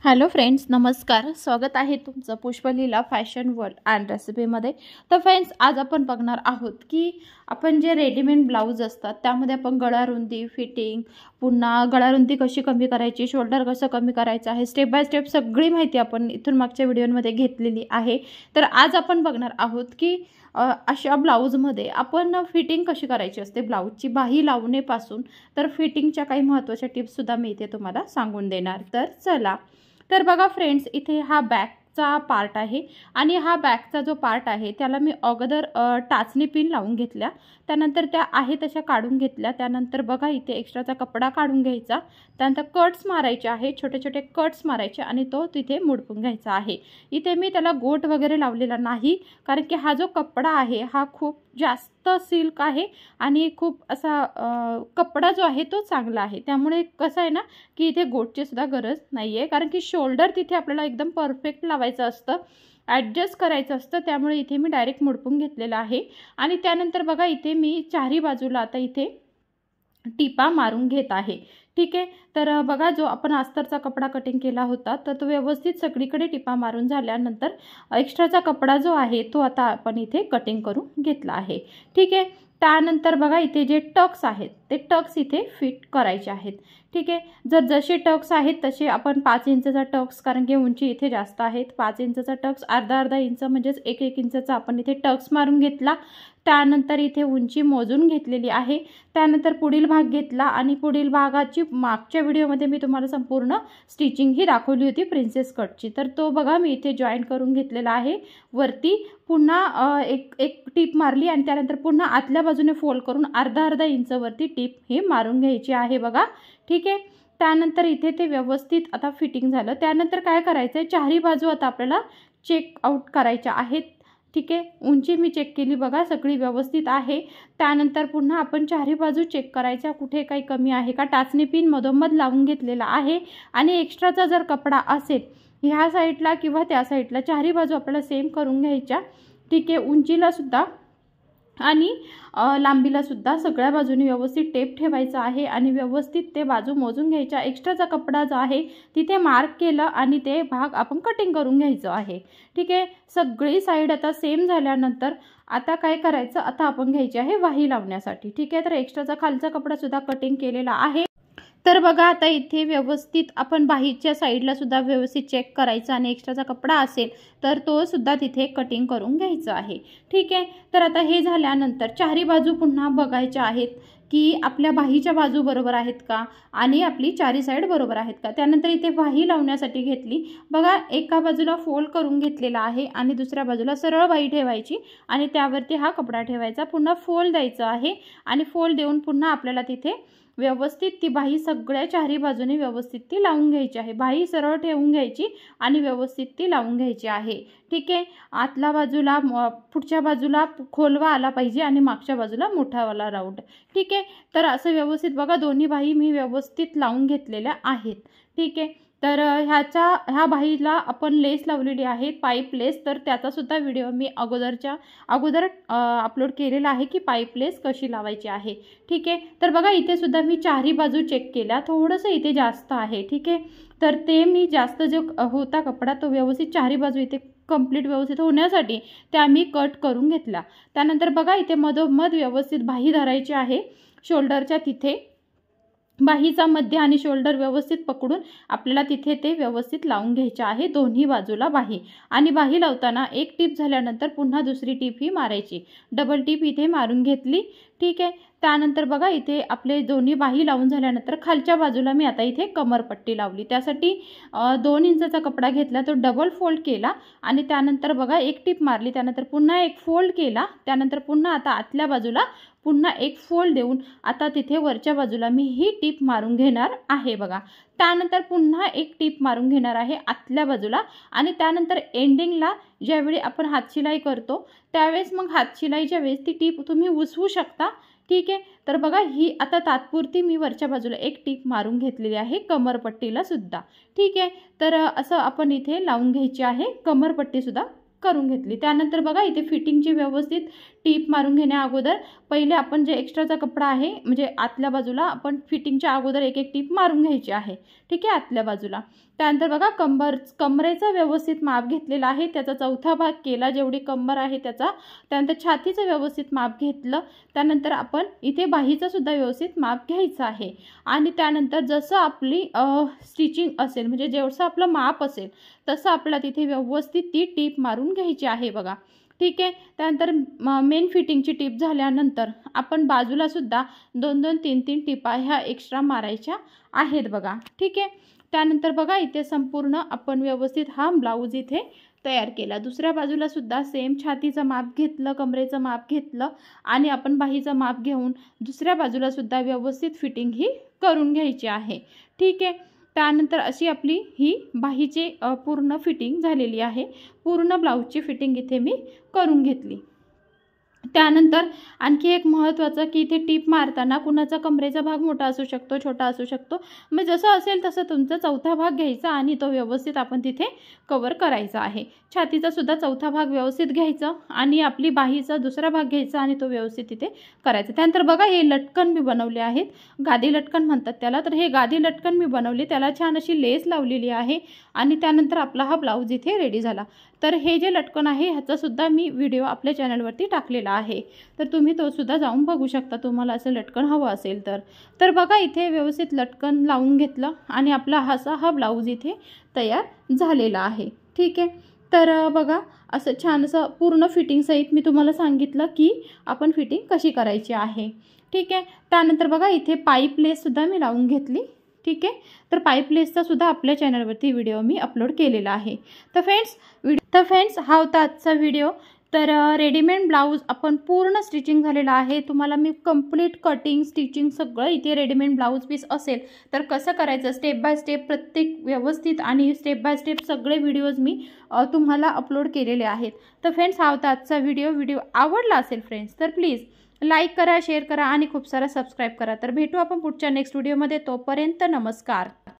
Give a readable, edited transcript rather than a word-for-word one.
Hello friends, नमस्कार. स्वागत आहे तुमचं पुष्पलीला फॅशन वर्ल्ड अँड रेसिपीमध्ये. तर फ्रेंड्स, आज आपण बघणार आहोत की आपण जे रेडीमेड ब्लाऊज असतात त्यामध्ये आपण गळारुंदी, फिटिंग, पुन्हा गळारुंदी कशी कमी करायची, शोल्डर कसं कमी करायचं आहे, स्टेप बाय स्टेप सगळी माहिती आपण इथून मागच्या व्हिडिओमध्ये घेतलेली आहे. तर आज आपण बघणार आहोत की अशा ब्लाऊजमध्ये आपण फिटिंग कशी करायची असते, ब्लाऊजची बाही लावणेपासून तर फिटिंगच्या काही महत्त्वाच्या टिप्ससुद्धा मी इथे तुम्हाला सांगून देणार. तर चला. तर बघा फ्रेंड्स, इथे हा बॅकचा पार्ट आहे आणि हा बॅकचा जो पार्ट आहे त्याला मी अगोदर टाचणी पिन लावून घेतल्या, त्यानंतर त्या आहे तशा काढून घेतल्या. त्यानंतर बघा इथे एक्स्ट्राचा कपडा काढून घ्यायचा, त्यानंतर कट्स मारायचे आहे, छोटे छोटे कट्स मारायचे आणि तो तिथे मुडपून घ्यायचा आहे. इथे मी त्याला गोट वगैरे लावलेला नाही, कारण की हा जो कपडा आहे हा खूप जास्त सिल्क आहे आणि खूप असा कपडा जो आहे तो चांगला आहे. त्यामुळे कसं आहे ना की इथे गोटची सुद्धा गरज नाही आहे, कारण की शोल्डर तिथे आपल्याला एकदम परफेक्ट लावायचं असतं, ॲडजस्ट करायचं असतं. त्यामुळे इथे मी डायरेक्ट मुडपून घेतलेलं आहे. आणि त्यानंतर बघा इथे मी चारही बाजूला आता इथे टिपा मारून घेत आहे. ठीक आहे. तर बघा, जो आपण अस्तरचा कपडा कटिंग केला होता तर तो व्यवस्थित सगळीकडे टिपा मारून झाल्यानंतर एक्स्ट्राचा कपडा जो आहे तो आता आपण इथे कटिंग करून घेतला आहे. ठीक आहे. त्यानंतर बघा इथे जे टक्स आहेत ते टक्स इथे फिट करायचे आहेत. ठीक आहे. जर जसे टक्स आहेत तसे आपण 5 इंचचा टक्स, कारण की उंची इथे जास्त आहेत, 5 इंचचा टक्स, अर्धा इंच म्हणजेच 1 इंचचा आपण इथे टक्स मारून घेतला. त्यानंतर इथे उंची मोजून घेतलेली आहे. त्यानंतर पुढील भाग घेतला आणि पुढील भागाची मागच्या व्हिडिओमध्ये मी तुम्हाला संपूर्ण स्टिचिंग ही दाखवली होती प्रिन्सेस कटची. तर तो बघा मी इथे जॉईन करून घेतलेला आहे. वरती पुन्हा एक टीप मारली आणि त्यानंतर पुन्हा आतल्या बाजूने फोल्ड करून अर्धा इंच वरती टीप ही मारून घ्यायची आहे बघा. ठीक आहे. त्यानंतर इथे ते व्यवस्थित आता फिटिंग झालं. त्यानंतर काय करायचं आहे, चारही बाजू आता आपल्याला चेक आउट करायच्या आहेत. ठीक आहे. उंची मी चेक केली बघा, सगळी व्यवस्थित आहे. त्यानंतर पुन्हा आपण चारही बाजू चेक करायच्या, कुठे काही कमी आहे का. टाचणी पिन मधोमध लावून घेतलेला आहे आणि एक्स्ट्राचा जर कपडा असेल ह्या साईडला किंवा त्या साईडला, चारही बाजू आपल्याला सेम करून घ्यायच्या. ठीक आहे. उंचीला सुद्धा आणि लांबीला सुद्धा सगळ्या बाजूनी व्यवस्थित टेप ठेवायचा आहे आणि व्यवस्थित ते बाजू मोजून घ्यायच्या. एक्स्ट्राचा कपडा जो आहे तिथे मार्क केलं आणि ते भाग आपण कटिंग करून घ्यायचं आहे. ठीक आहे. सगळी साईड आता सेम झाल्यानंतर आता काय करायचं, आता आपण घ्यायची आहे वाही लावण्यासाठी. ठीक आहे. तर एक्स्ट्राचा खालचा कपडा सुद्धा कटिंग केलेला आहे. तर बघा आता इथे व्यवस्थित आपण बाहीच्या साईडला सुद्धा व्यवस्थित चेक करायचं आणि एक्स्ट्राचा कपडा असेल तर तो सुद्धा तिथे कटिंग करून घ्यायचा आहे. ठीक आहे. तर आता हे झाल्यानंतर चारही बाजू पुन्हा बघायच्या आहेत की आपल्या बाहीच्या बाजू बरोबर आहेत का आणि आपली चारी साईड बरोबर आहेत का. त्यानंतर इथे बाही लावण्यासाठी घेतली बघा, एका बाजूला फोल्ड करून घेतलेला आहे आणि दुसऱ्या बाजूला सरळ बाही ठेवायची आणि त्यावरती हा कपडा ठेवायचा. पुन्हा फोल्ड द्यायचं आहे आणि फोल्ड देऊन पुन्हा आपल्याला तिथे व्यवस्थित ती बाही सगळ्या चारही बाजूने व्यवस्थित ती लावून घ्यायची आहे. बाही सरळ ठेवून घ्यायची आणि व्यवस्थित ती लावून घ्यायची आहे. ठीक आहे. आतल्या बाजूला पुढच्या बाजूला खोलवा आला पाहिजे आणि मागच्या बाजूला मोठावाला राऊंड. ठीक आहे. तर असं व्यवस्थित बघा दोन्ही बाही मी व्यवस्थित लावून घेतलेल्या आहेत. ठीक आहे. तर ह्या बाहीला आपण लेस लावलेली आहे, पाईप लेस. तर त्याचासुद्धा व्हिडिओ मी अगोदर अपलोड केलेला आहे की पाईप लेस कशी लावायची आहे. ठीक आहे. तर बघा इथे सुद्धा मी चारही बाजू चेक केल्या, थोडंसं इथे जास्त आहे. ठीक आहे. तर ते मी जास्त जो होता कपडा तो व्यवस्थित चारही बाजू इथे कंप्लीट व्यवस्थित होण्यासाठी त्या मी कट करून घेतला. त्यानंतर बघा इथे मधोमध व्यवस्थित बाही धरायची आहे. शोल्डरच्या तिथे बाहीचा मध्य आणि शोल्डर व्यवस्थित पकडून आपल्याला तिथे ते व्यवस्थित लावून घ्यायचे आहे दोन्ही बाजूला बाही. आणि बाही लावताना एक टीप झाल्यानंतर पुन्हा दुसरी टीप ही मारायची. डबल टीप इथे मारून घेतली. ठीक आहे. त्यानंतर बघा इथे आपले दोन्ही बाही लावून झाल्यानंतर खालच्या बाजूला मी आता इथे कमरपट्टी लावली. त्यासाठी 2 इंचचा कपडा घेतला, तो डबल फोल्ड केला आणि त्यानंतर बघा एक टीप मारली, त्यानंतर पुन्हा एक फोल्ड केला, त्यानंतर पुन्हा आता आतल्या बाजूला पुन्हा एक फोल्ड देऊन आता तिथे वरच्या बाजूला मी ही टीप मारून घेणार आहे बघा. त्यानंतर पुन्हा एक टीप मारून घेणार आहे आतल्या बाजूला आणि त्यानंतर एंडिंगला ज्यावेळी आपण हातशिलाई करतो त्यावेळेस मग हातशिलाईच्या वेळेस ती टीप तुम्ही उसवू शकता. ठीक आहे. तर बघा ही आता तात्पुरती मी वरच्या बाजूला एक टीप मारून घेतलेली आहे कमरपट्टीला सुद्धा. ठीक आहे. तर असं आपण इथे लावून घ्यायची आहे, कमरपट्टी सुद्धा करून घेतली. त्यानंतर बघा इथे फिटिंगची व्यवस्थित टीप मारून घेण्या अगोदर पहिले आपण जे एक्स्ट्राचा कपडा आहे म्हणजे आतल्या बाजूला आपण फिटिंगच्या अगोदर एक टीप मारून घ्यायची आहे. ठीक आहे. आतल्या बाजूला त्यानंतर बघा कमरेचा व्यवस्थित माप घेतलेला आहे, त्याचा चौथा भाग केला जेवढी कंबर आहे त्याचा. त्यानंतर छातीचं व्यवस्थित माप घेतलं. त्यानंतर आपण इथे बाहीचं सुद्धा व्यवस्थित माप घ्यायचं आहे. आणि त्यानंतर जसं आपली स्टिचिंग असेल म्हणजे जसं आपलं माप असेल तसं आपल्याला तिथे व्यवस्थित ती टीप मारून घ्यायची आहे बघा. ठीक आहे. त्यानंतर मेन फिटिंगची टीप झाल्यानंतर आपण बाजूला सुद्धा 2-2, 3-3 टिपा ह्या एक्स्ट्रा मारायच्या आहेत बघा. ठीक आहे. त्यानंतर बघा इथे संपूर्ण आपण व्यवस्थित हा ब्लाऊज इथे तयार केला. दुसऱ्या बाजूला सुद्धा सेम छातीचं माप घेतलं, कमरेचं माप घेतलं आणि आपण बाहीचं माप घेऊन दुसऱ्या बाजूला सुद्धा व्यवस्थित फिटिंग ही करून घ्यायची आहे. ठीक आहे. त्यानंतर अशी आपली ही बाहीची पूर्ण फिटिंग झालेली आहे. पूर्ण ब्लाऊजची फिटिंग इथे मी करून घेतली. त्यानंतर आणखी एक महत्त्वाचं की इथे टीप मारताना कुणाचा कमरेचा भाग मोठा असू शकतो, छोटा असू शकतो, मग जसं असेल तसं तुमचा चौथा भाग घ्यायचा आणि तो व्यवस्थित आपण तिथे कवर करायचा आहे. छातीचा सुद्धा चौथा भाग व्यवस्थित घ्यायचा आणि आपली बाहीचा दुसरा भाग घ्यायचा आणि तो व्यवस्थित तिथे करायचा. त्यानंतर बघा हे लटकन मी बनवले आहेत, गादी लटकन म्हणतात त्याला. तर हे गादी लटकन मी बनवले, त्याला छान अशी लेस लावलेली आहे आणि त्यानंतर आपला हा ब्लाऊज इथे रेडी झाला. तर हे जे लटकन आहे ह्याचा सुद्धा मी व्हिडिओ आपल्या चॅनलवरती टाकलेला आहे, तर तुम्ही तो सुद्धा जाऊन बघू शकता तुम्हाला असं लटकन हवं असेल तर. तर बघा इथे व्यवस्थित लटकन लावून घेतलं आणि आपला हा ब्लाऊज इथे तयार झालेला आहे. ठीक आहे. तर बघा असं छान असं पूर्ण फिटिंगसहित मी तुम्हाला सांगितलं की आपण फिटिंग कशी करायची आहे. ठीक आहे. त्यानंतर बघा इथे पाईप लेससुद्धा मी लावून घेतली. ठीक आहे. तर पाईप लेसचा सुद्धा आपल्या चॅनलवरती व्हिडिओ मी अपलोड केलेला आहे. तर फ्रेंड्स हा होता आजचा व्हिडिओ. तर रेडीमेड ब्लाऊज आपण पूर्ण स्टिचिंग झालेला आहे. तुम्हाला मी कंप्लीट कटिंग स्टिचिंग सगळं इथे रेडीमेड ब्लाऊज पीस असेल तर कसं करायचं स्टेप बाय स्टेप प्रत्येक व्यवस्थित आणि स्टेप बाय स्टेप सगळे व्हिडिओज मी तुम्हाला अपलोड केलेले आहेत. तर फ्रेंड्स हा होता आजचा व्हिडिओ आवडला असेल फ्रेंड्स तर प्लीज लाईक करा, शेअर करा आणि खूप सारा सबस्क्राईब करा. तर भेटू आपण पुढच्या नेक्स्ट व्हिडिओमध्ये. तोपर्यंत नमस्कार.